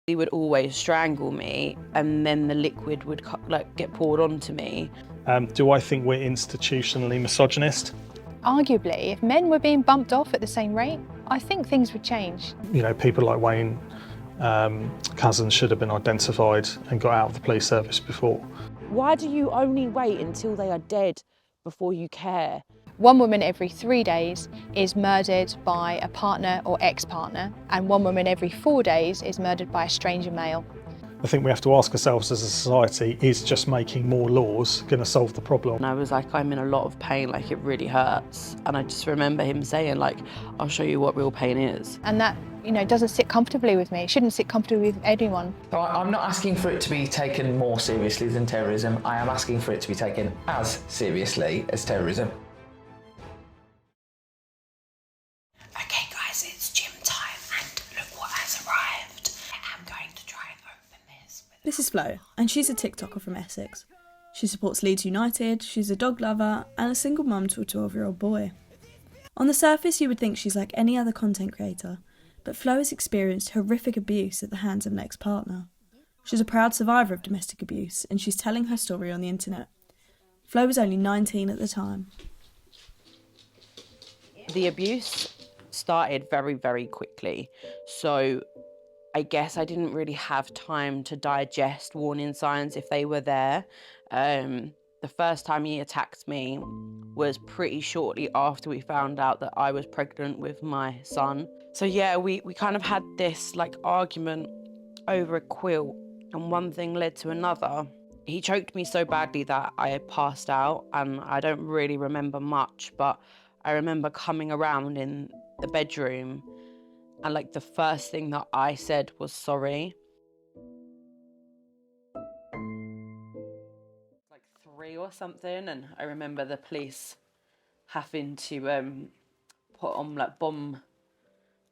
He would always strangle me, and then the liquid would get poured onto me. Do I think we're institutionally misogynist? Arguably, if men were being bumped off at the same rate, I think things would change. You know, people like Wayne Couzens should have been identified and got out of the police service before. Why do you only wait until they are dead before you care? One woman every 3 days is murdered by a partner or ex-partner, and one woman every 4 days is murdered by a stranger male. I think we have to ask ourselves as a society, is just making more laws going to solve the problem? And I was like, I'm in a lot of pain, like it really hurts. And I just remember him saying like, I'll show you what real pain is. And that, you know, doesn't sit comfortably with me. It shouldn't sit comfortably with anyone. So I'm not asking for it to be taken more seriously than terrorism. I am asking for it to be taken as seriously as terrorism. Okay guys, it's gym time and look what has arrived. I'm going to try and open this. This is Flo, and she's a TikToker from Essex. She supports Leeds United, she's a dog lover, and a single mum to a 12-year-old boy. On the surface, you would think she's like any other content creator, but Flo has experienced horrific abuse at the hands of an ex-partner. She's a proud survivor of domestic abuse, and she's telling her story on the internet. Flo was only 19 at the time. The abuse started very, very quickly. So I guess I didn't really have time to digest warning signs if they were there. The first time he attacked me was pretty shortly after we found out that I was pregnant with my son. So yeah, we kind of had this like argument over a quilt, and one thing led to another. He choked me so badly that I passed out, and I don't really remember much, but I remember coming around in the bedroom and like the first thing that I said was sorry. Like 3 or something, and I remember the police having to put on like bomb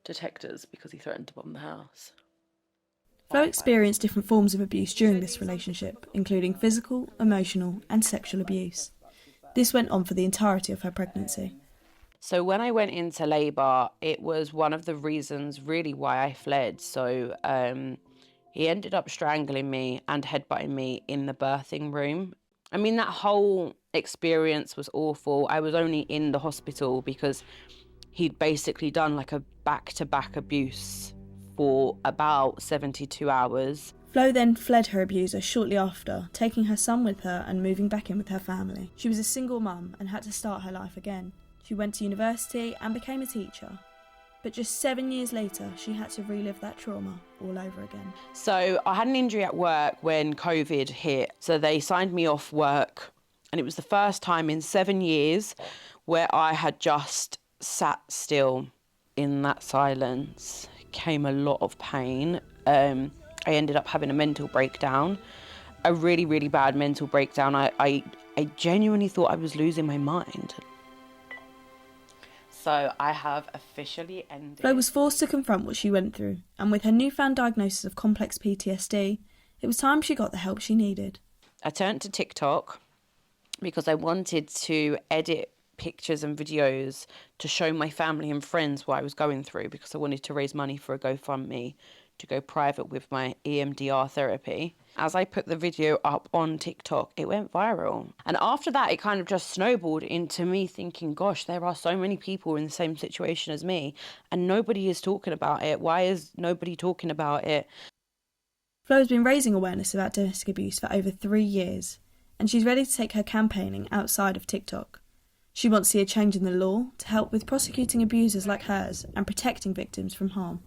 detectors because he threatened to bomb the house. Flo experienced different forms of abuse during this relationship, including physical, emotional and sexual abuse. This went on for the entirety of her pregnancy. So when I went into labour, it was one of the reasons really why I fled. So he ended up strangling me and headbutting me in the birthing room. I mean, that whole experience was awful. I was only in the hospital because he'd basically done like a back-to-back abuse for about 72 hours. Flo then fled her abuser shortly after, taking her son with her and moving back in with her family. She was a single mum and had to start her life again. She went to university and became a teacher. But just 7 years later, she had to relive that trauma all over again. So I had an injury at work when COVID hit. So they signed me off work. And it was the first time in 7 years where I had just sat still. In that silence came a lot of pain. I ended up having a mental breakdown, a really, really bad mental breakdown. I genuinely thought I was losing my mind. So I have officially ended. Flo was forced to confront what she went through, and with her newfound diagnosis of complex PTSD, it was time she got the help she needed. I turned to TikTok because I wanted to edit pictures and videos to show my family and friends what I was going through, because I wanted to raise money for a GoFundMe to go private with my EMDR therapy. As I put the video up on TikTok, it went viral. And after that, it kind of just snowballed into me thinking, gosh, there are so many people in the same situation as me and nobody is talking about it. Why is nobody talking about it? Flo has been raising awareness about domestic abuse for over 3 years, and she's ready to take her campaigning outside of TikTok. She wants to see a change in the law to help with prosecuting abusers like hers and protecting victims from harm.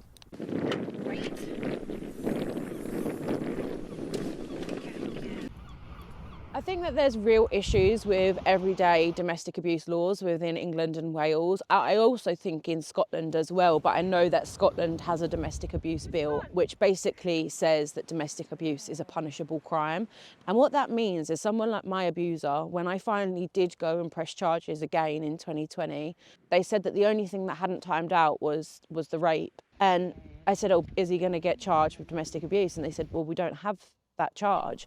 I think that there's real issues with everyday domestic abuse laws within England and Wales. I also think in Scotland as well, but I know that Scotland has a domestic abuse bill which basically says that domestic abuse is a punishable crime. And what that means is someone like my abuser, when I finally did go and press charges again in 2020, they said that the only thing that hadn't timed out was the rape. And I said, oh, is he going to get charged with domestic abuse? And they said, well, we don't have that charge.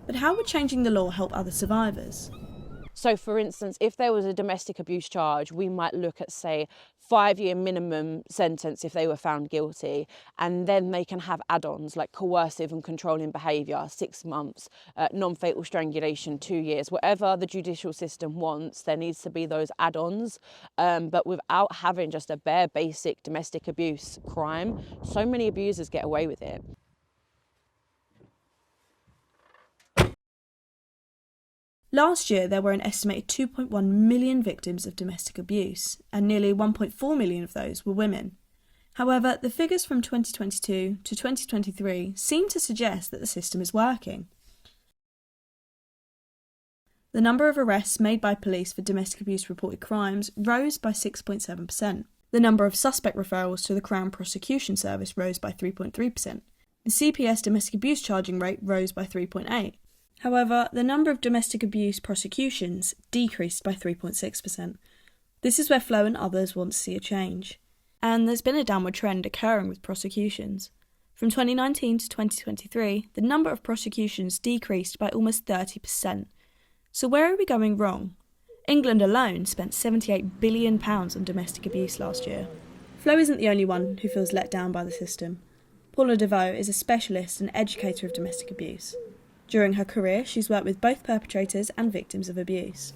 But how would changing the law help other survivors? So, for instance, if there was a domestic abuse charge, we might look at, say, 5-year minimum sentence if they were found guilty, and then they can have add-ons like coercive and controlling behaviour, 6 months, non-fatal strangulation, 2 years. Whatever the judicial system wants, there needs to be those add-ons. But without having just a bare basic domestic abuse crime, so many abusers get away with it. Last year, there were an estimated 2.1 million victims of domestic abuse, and nearly 1.4 million of those were women. However, the figures from 2022 to 2023 seem to suggest that the system is working. The number of arrests made by police for domestic abuse reported crimes rose by 6.7%. The number of suspect referrals to the Crown Prosecution Service rose by 3.3%. The CPS domestic abuse charging rate rose by 3.8%. However, the number of domestic abuse prosecutions decreased by 3.6%. This is where Flo and others want to see a change. And there's been a downward trend occurring with prosecutions. From 2019 to 2023, the number of prosecutions decreased by almost 30%. So where are we going wrong? England alone spent £78 billion on domestic abuse last year. Flo isn't the only one who feels let down by the system. Paula DeVoe is a specialist and educator of domestic abuse. During her career, she's worked with both perpetrators and victims of abuse.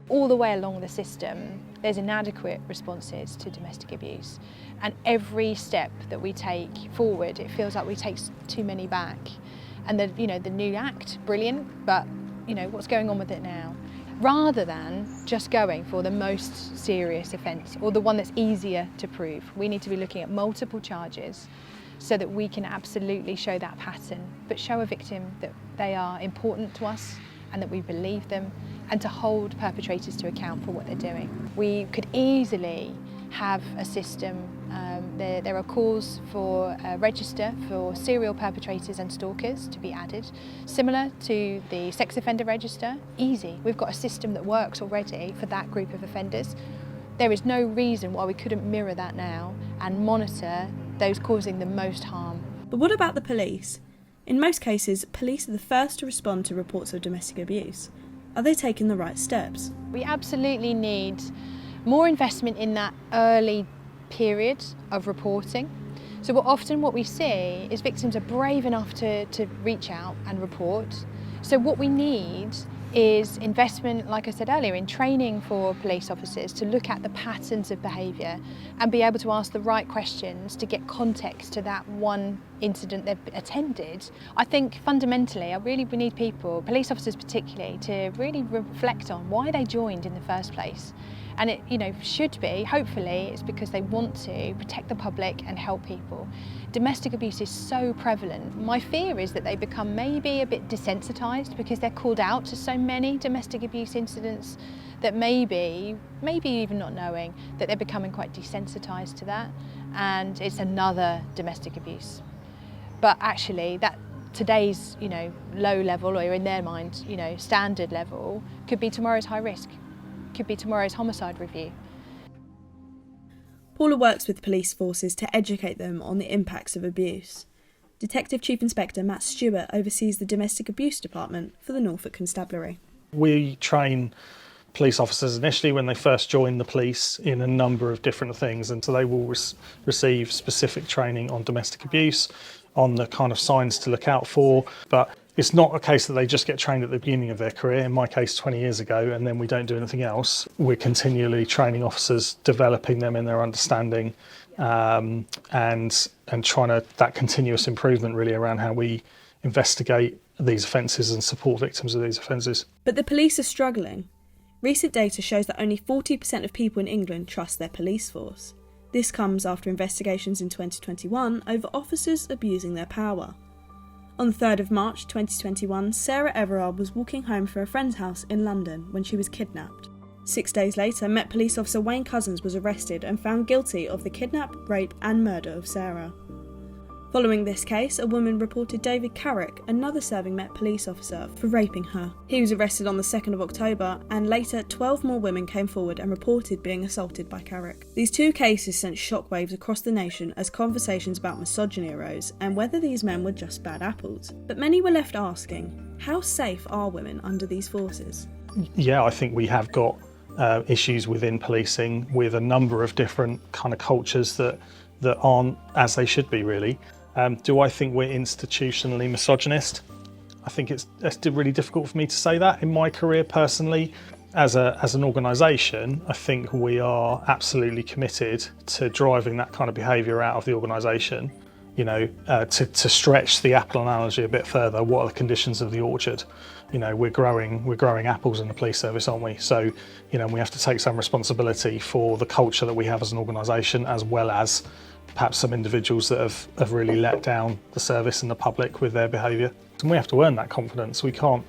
All the way along the system, there's inadequate responses to domestic abuse. And every step that we take forward, it feels like we take too many back. And the new act, brilliant, but what's going on with it now? Rather than just going for the most serious offence or the one that's easier to prove, we need to be looking at multiple charges so that we can absolutely show that pattern, but show a victim that they are important to us and that we believe them, and to hold perpetrators to account for what they're doing. We could easily have a system, there are calls for a register for serial perpetrators and stalkers to be added, similar to the sex offender register. Easy, we've got a system that works already for that group of offenders. There is no reason why we couldn't mirror that now and monitor those causing the most harm. But what about the police? In most cases, police are the first to respond to reports of domestic abuse. Are they taking the right steps? We absolutely need more investment in that early period of reporting. So what we see is victims are brave enough to reach out and report. So what we need is investment, like I said earlier, in training for police officers to look at the patterns of behaviour and be able to ask the right questions to get context to that one incident they've attended. I think fundamentally, we need people, police officers particularly, to really reflect on why they joined in the first place. And it, should be, hopefully, it's because they want to protect the public and help people. Domestic abuse is so prevalent. My fear is that they become maybe a bit desensitised because they're called out to so many domestic abuse incidents that maybe even not knowing that they're becoming quite desensitised to that, and it's another domestic abuse. But actually, that today's low level, or in their mind standard level, could be tomorrow's high risk. Could be tomorrow's homicide review. Paula works with police forces to educate them on the impacts of abuse. Detective Chief Inspector Matt Stewart oversees the Domestic Abuse Department for the Norfolk Constabulary. We train police officers initially when they first join the police in a number of different things, and so they will receive specific training on domestic abuse, on the kind of signs to look out for, but it's not a case that they just get trained at the beginning of their career, in my case 20 years ago, and then we don't do anything else. We're continually training officers, developing them in their understanding, and trying to, that continuous improvement really around how we investigate these offences and support victims of these offences. But the police are struggling. Recent data shows that only 40% of people in England trust their police force. This comes after investigations in 2021 over officers abusing their power. On the 3rd of March 2021, Sarah Everard was walking home from a friend's house in London when she was kidnapped. 6 days later, Met Police officer Wayne Couzens was arrested and found guilty of the kidnap, rape and murder of Sarah. Following this case, a woman reported David Carrick, another serving Met police officer, for raping her. He was arrested on the 2nd of October, and later 12 more women came forward and reported being assaulted by Carrick. These two cases sent shockwaves across the nation as conversations about misogyny arose and whether these men were just bad apples. But many were left asking, how safe are women under these forces? Yeah, I think we have got issues within policing with a number of different kind of cultures that aren't as they should be, really. Do I think we're institutionally misogynist? I think it's really difficult for me to say that in my career personally. As an organisation, I think we are absolutely committed to driving that kind of behaviour out of the organisation. You know, to stretch the apple analogy a bit further, what are the conditions of the orchard? You know, we're growing apples in the police service, aren't we? So, you know, we have to take some responsibility for the culture that we have as an organisation, as well as perhaps some individuals that have really let down the service and the public with their behaviour. And we have to earn that confidence. We can't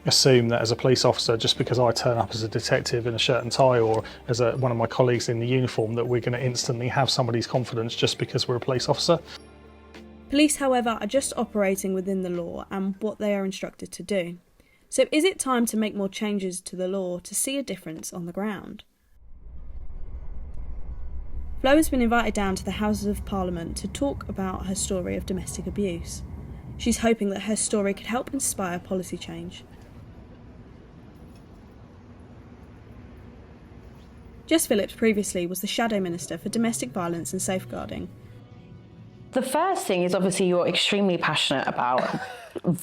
assume that as a police officer, just because I turn up as a detective in a shirt and tie, or as one of my colleagues in the uniform, that we're going to instantly have somebody's confidence just because we're a police officer. Police, however, are just operating within the law and what they are instructed to do. So is it time to make more changes to the law to see a difference on the ground? Flo has been invited down to the Houses of Parliament to talk about her story of domestic abuse. She's hoping that her story could help inspire policy change. Jess Phillips previously was the Shadow Minister for Domestic Violence and Safeguarding. The first thing is obviously you're extremely passionate about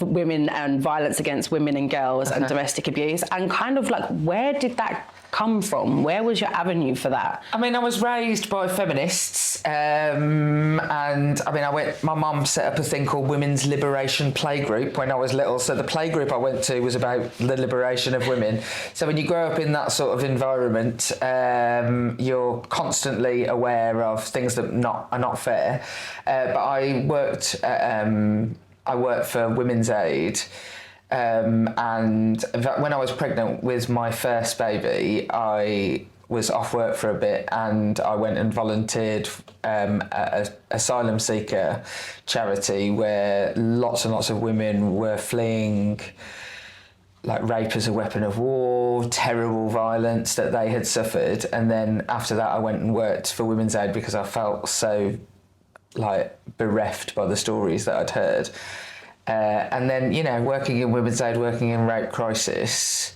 women and violence against women and girls and domestic abuse, and kind of like, where did that come from? Where was your avenue for that? I mean, I was raised by feminists, and I mean, my mum set up a thing called Women's Liberation Playgroup when I was little. So the playgroup I went to was about the liberation of women. So when you grow up in that sort of environment, you're constantly aware of things that are not fair. But I worked for Women's Aid. And in fact, when I was pregnant with my first baby, I was off work for a bit and I went and volunteered at an asylum seeker charity where lots and lots of women were fleeing like rape as a weapon of war, terrible violence that they had suffered. And then after that, I went and worked for Women's Aid because I felt so like bereft by the stories that I'd heard. And then, you know, working in Women's Aid, working in rape crisis,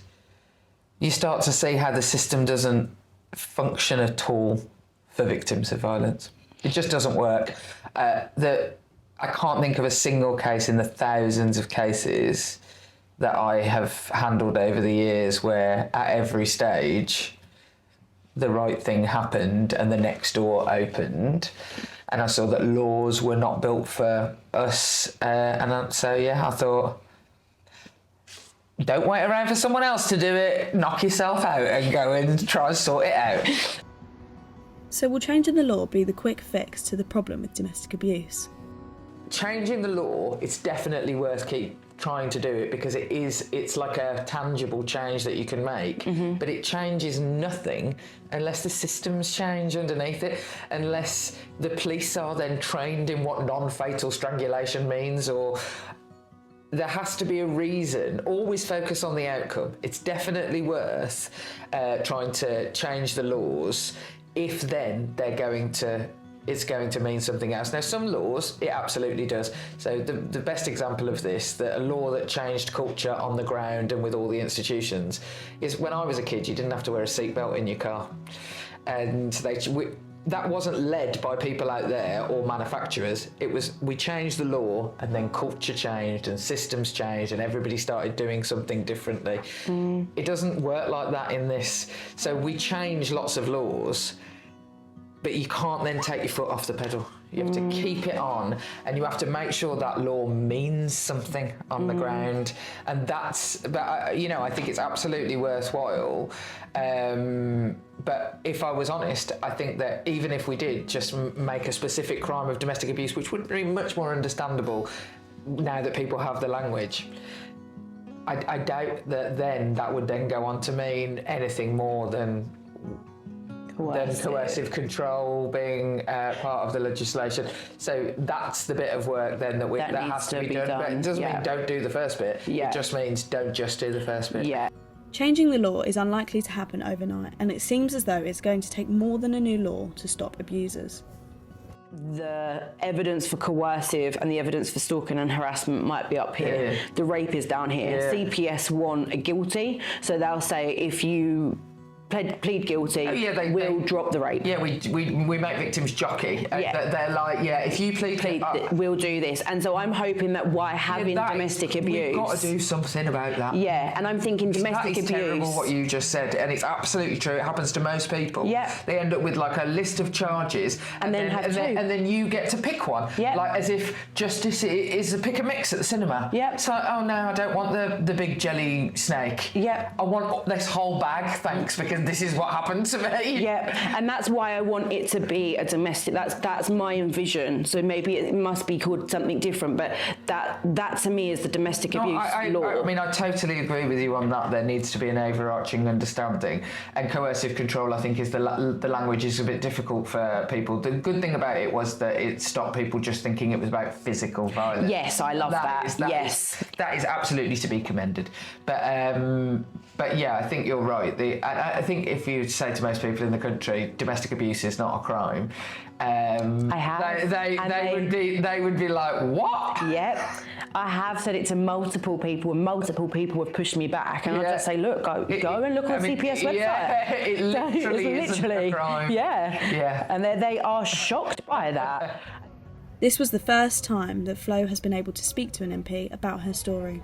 you start to see how the system doesn't function at all for victims of violence. It just doesn't work. I can't think of a single case in the thousands of cases that I have handled over the years where at every stage the right thing happened and the next door opened. And I saw that laws were not built for us. So I thought, don't wait around for someone else to do it. Knock yourself out and go and try and sort it out. So will changing the law be the quick fix to the problem with domestic abuse? Changing the law, it's definitely worth trying to do it because it's like a tangible change that you can make, but it changes nothing unless the systems change underneath it, unless the police are then trained in what non-fatal strangulation means, or there has to be a reason. Always focus on the outcome. It's definitely worth trying to change the laws if then it's going to mean something else. Now, some laws, it absolutely does. So the best example of this, a law that changed culture on the ground and with all the institutions, is when I was a kid, you didn't have to wear a seatbelt in your car. And that wasn't led by people out there or manufacturers. We changed the law and then culture changed and systems changed and everybody started doing something differently. It doesn't work like that in this. So we change lots of laws, but you can't then take your foot off the pedal. You have to keep it on, and you have to make sure that law means something on the ground. And I think it's absolutely worthwhile. But if I was honest, I think that even if we did just make a specific crime of domestic abuse, which would be much more understandable now that people have the language, I doubt that then that would then go on to mean anything more than than coercive control being part of the legislation. So that's the bit of work then that has to be done. But it doesn't mean don't do the first bit. It just means don't just do the first bit. Yeah. Changing the law is unlikely to happen overnight, and it seems as though it's going to take more than a new law to stop abusers. The evidence for coercive and the evidence for stalking and harassment might be up here. The rape is down here. CPS want a guilty, so they'll say if you plead guilty, we'll drop the rape. Yeah, we make victims jockey. They're like, if you plead we'll do this. And so I'm hoping that by having domestic abuse, we've got to do something about that. Yeah, and I'm thinking domestic abuse. That is terrible what you just said, and it's absolutely true. It happens to most people. Yeah, they end up with like a list of charges, and then you get to pick one. Yeah, like as if justice is a pick and mix at the cinema. Yeah, so oh no, I don't want the big jelly snake. Yeah, I want this whole bag, thanks, because this is what happened to me. Yeah, and that's why I want it to be a domestic. That's my envision. So maybe it must be called something different, but that to me is the domestic abuse law. I mean, I totally agree with you on that. There needs to be an overarching understanding, and coercive control, I think, is the language is a bit difficult for people. The good thing about it was that it stopped people just thinking it was about physical violence. Yes, I love that. That is absolutely to be commended. But yeah, I think you're right. I think if you say to most people in the country, domestic abuse is not a crime, I have. They would be like, what? Yep. I have said it to multiple people, and multiple people have pushed me back, and I'll just say, look, go and look on CPS website. Yeah, it literally isn't a crime. Yeah. And they are shocked by that. This was the first time that Flo has been able to speak to an MP about her story.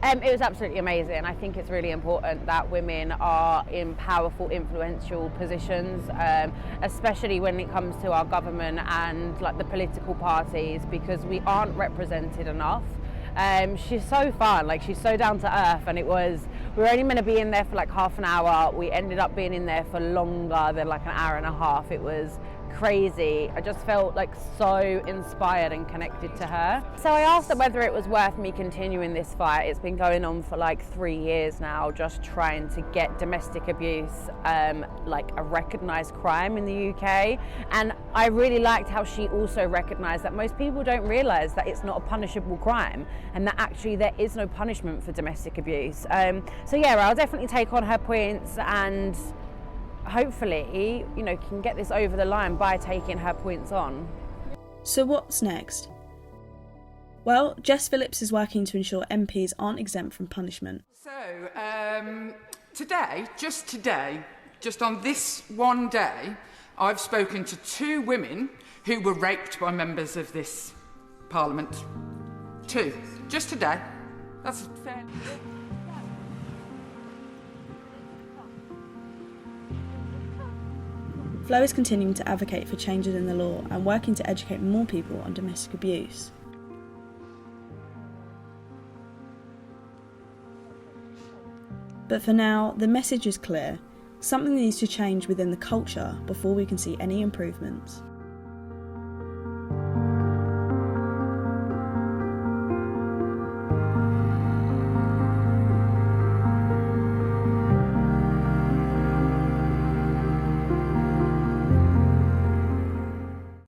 It was absolutely amazing. I think it's really important that women are in powerful, influential positions, especially when it comes to our government and like the political parties, because we aren't represented enough. She's so fun, like she's so down to earth, and we were only meant to be in there for like half an hour. We ended up being in there for longer than like an hour and a half. It was crazy. I just felt like so inspired and connected to her. So I asked her whether it was worth me continuing this fight. It's been going on for like 3 years now, just trying to get domestic abuse like a recognised crime in the UK. And I really liked how she also recognised that most people don't realise that it's not a punishable crime, and that actually there is no punishment for domestic abuse. So yeah, I'll definitely take on her points, and hopefully, can get this over the line by taking her points on. So what's next? Well, Jess Phillips is working to ensure MPs aren't exempt from punishment. So, today, just on this one day, I've spoken to 2 women who were raped by members of this Parliament. 2. Just today. That's fair. Flo is continuing to advocate for changes in the law and working to educate more people on domestic abuse. But for now, the message is clear. Something needs to change within the culture before we can see any improvements.